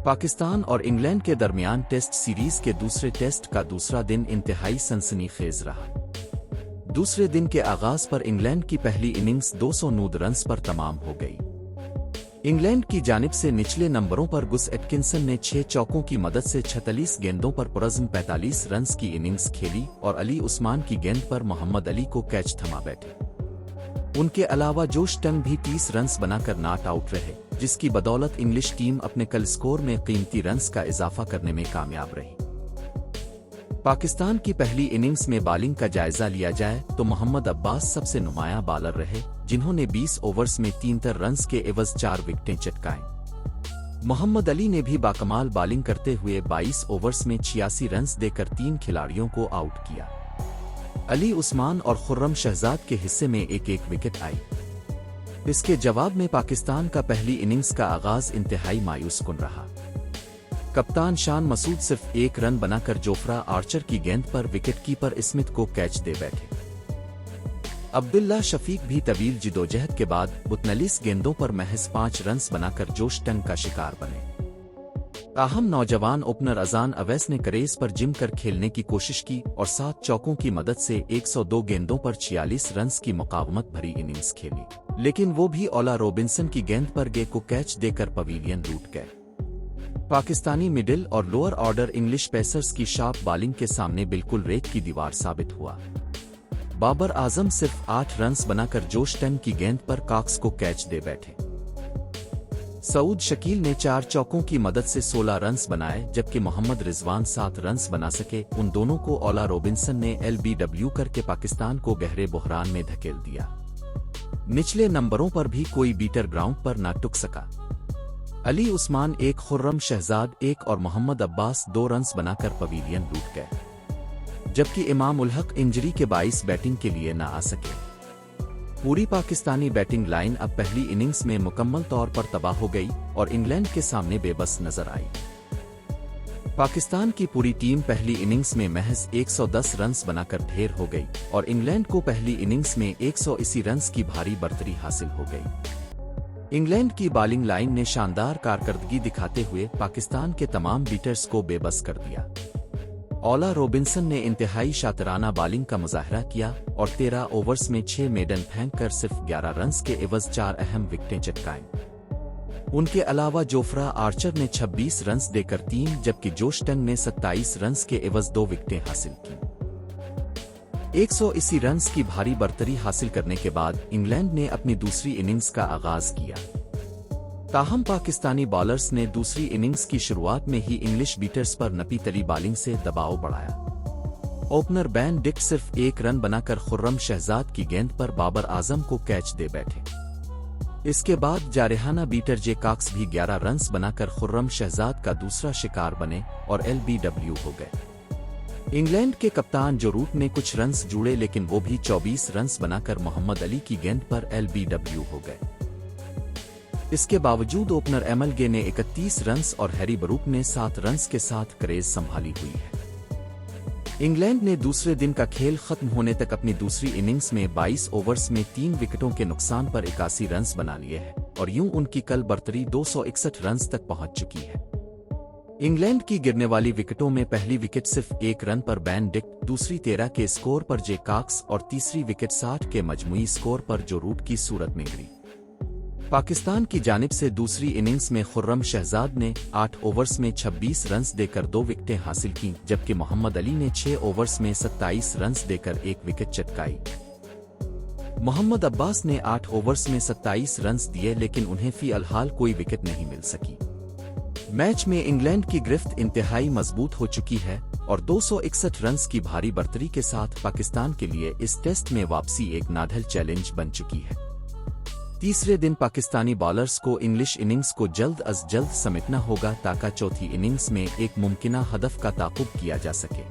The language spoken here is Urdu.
پاکستان اور انگلینڈ کے درمیان ٹیسٹ سیریز کے دوسرے ٹیسٹ کا دوسرا دن انتہائی سنسنی خیز رہا۔ دوسرے دن کے آغاز پر انگلینڈ کی پہلی اننگز 209 رنز پر تمام ہو گئی۔ انگلینڈ کی جانب سے نچلے نمبروں پر گس ایٹکنسن نے 6 چوکوں کی مدد سے 46 گیندوں پر پرعزم 45 رنز کی اننگز کھیلی اور علی عثمان کی گیند پر محمد علی کو کیچ تھما بیٹھے۔ ان کے علاوہ جوش ٹنگ بھی 30 رنز بنا کر ناٹ آؤٹ رہے، جس کی بدولت انگلش ٹیم اپنے کل سکور میں قیمتی رنز کا اضافہ کرنے میں کامیاب رہی۔ پاکستان کی پہلی اننگز میں بالنگ کا جائزہ لیا جائے تو محمد عباس سب سے نمایاں بالر رہے، جنہوں نے 20 اوورز میں 73 رنز کے عوض 4 وکٹیں چٹکائیں۔ محمد علی نے بھی باکمال بالنگ کرتے ہوئے 22 اوورز میں 86 رنز دے کر 3 کھلاڑیوں کو آؤٹ کیا۔ علی عثمان اور خرم شہزاد کے حصے میں ایک وکٹ آئی۔ اس کے جواب میں پاکستان کا پہلی اننگز کا آغاز انتہائی مایوس کن رہا۔ کپتان شان مسعود صرف 1 رن بنا کر جوفرا آرچر کی گیند پر وکٹ کیپر اسمتھ کو کیچ دے بیٹھے۔ عبداللہ شفیق بھی طویل جدوجہد کے بعد 42 گیندوں پر محض 5 رنز بنا کر جوش ٹنگ کا شکار بنے۔ تاہم نوجوان اوپنر اذان اویس نے کریز پر جم کر کھیلنے کی کوشش کی اور 7 چوکوں کی مدد سے 102 گیندوں پر 46 رنز کی مقاومت بھری اننگز کھیلی، لیکن وہ بھی اولا روبنسن کی گیند پر گے کو کیچ دے کر پویلین لوٹ گئے۔ پاکستانی مڈل اور لوئر آرڈر انگلش پیسرز کی شارپ بالنگ کے سامنے بالکل ریت کی دیوار ثابت ہوا۔ بابر اعظم صرف 8 رنز بنا کر جوش ٹنگ کی گیند پر کاکس کو کیچ دے بیٹھے۔ سعود شکیل نے 4 چوکوں کی مدد سے 16 رنز بنائے، جبکہ محمد رضوان 7 رنز بنا سکے۔ ان دونوں کو اولا روبنسن نے LBW کر کے پاکستان کو گہرے بحران میں دھکیل دیا۔ نچلے نمبروں پر بھی کوئی بیٹر گراؤنڈ پر نہ ٹک سکا۔ علی عثمان 1، خرم شہزاد 1 اور محمد عباس 2 رنز بنا کر پویلین لوٹ گئے، جبکہ امام الحق انجری کے باعث بیٹنگ کے لیے نہ آ سکے۔ پوری پاکستانی بیٹنگ لائن اب پہلی اننگز میں مکمل طور پر تباہ ہو گئی اور انگلینڈ کے سامنے بے بس نظر آئی۔ پاکستان کی پوری ٹیم پہلی اننگز میں محض 110 رنز بنا کر ڈھیر ہو گئی اور انگلینڈ کو پہلی اننگز میں 180 رنز کی بھاری برتری حاصل ہو گئی۔ انگلینڈ کی بالنگ لائن نے شاندار کارکردگی دکھاتے ہوئے پاکستان کے تمام بیٹرز کو بے بس کر دیا۔ اولا روبنسن نے انتہائی شاطرانہ بالنگ کا مظاہرہ کیا اور 13 اوورز میں 6 میڈن پھینک کر صرف 11 رنز کے عوض 4 اہم وکٹیں چٹکائیں۔ ان کے علاوہ جوفرا آرچر نے 26 رنز دے کر 3، جبکہ جوش ٹنگ نے 27 رنز کے عوض 2 وکٹیں حاصل کی۔ 180 رنز کی بھاری برتری حاصل کرنے کے بعد انگلینڈ نے اپنی دوسری اننگز کا آغاز کیا۔ تاہم پاکستانی بالرز نے دوسری اننگز کی شروعات میں ہی انگلش بیٹرز پر نپی تلی بالنگ سے دباؤ بڑھایا۔ اوپنر بین ڈک صرف 1 رن بنا کر خرم شہزاد کی گیند پر بابر اعظم کو کیچ دے بیٹھے۔ اس کے بعد جارحانہ بیٹر جے کاکس بھی 11 رنز بنا کر خرم شہزاد کا دوسرا شکار بنے اور LBW ہو گئے۔ انگلینڈ کے کپتان جو روٹ نے کچھ رنز جوڑے، لیکن وہ بھی 24 رنز بنا کر محمد علی کی گیند پر LBW ہو گئے۔ اس کے باوجود اوپنر ایمل گے نے 31 رنز اور ہیری بروک نے 7 رنز کے ساتھ کریز سنبھالی ہوئی ہے۔ انگلینڈ نے دوسرے دن کا کھیل ختم ہونے تک اپنی دوسری اننگز میں 22 اوورز میں 3 وکٹوں کے نقصان پر 81 رنز بنا لیے ہیں اور یوں ان کی کل برتری 261 رنز تک پہنچ چکی ہے۔ انگلینڈ کی گرنے والی وکٹوں میں پہلی وکٹ صرف 1 رن پر بین ڈک، دوسری 13 کے اسکور پر جے کاکس اور تیسری وکٹ 60 کے مجموعی اسکور پر جو روٹ کی صورت میں گری۔ پاکستان کی جانب سے دوسری اننگز میں خرم شہزاد نے 8 اوورز میں 26 رنز دے کر 2 وکٹیں حاصل کیں، جبکہ محمد علی نے 6 اوورز میں 27 رنز دے کر 1 وکٹ چٹکائی۔ محمد عباس نے 8 اوورز میں 27 رنز دیے، لیکن انہیں فی الحال کوئی وکٹ نہیں مل سکی۔ میچ میں انگلینڈ کی گرفت انتہائی مضبوط ہو چکی ہے اور 261 رنز کی بھاری برتری کے ساتھ پاکستان کے لیے اس ٹیسٹ میں واپسی ایک نادھل چیلنج بن چکی ہے۔ تیسرے دن پاکستانی بالرز کو انگلش اننگز کو جلد از جلد سمیٹنا ہوگا تاکہ چوتھی اننگز میں ایک ممکنہ ہدف کا تعاقب کیا جا سکے۔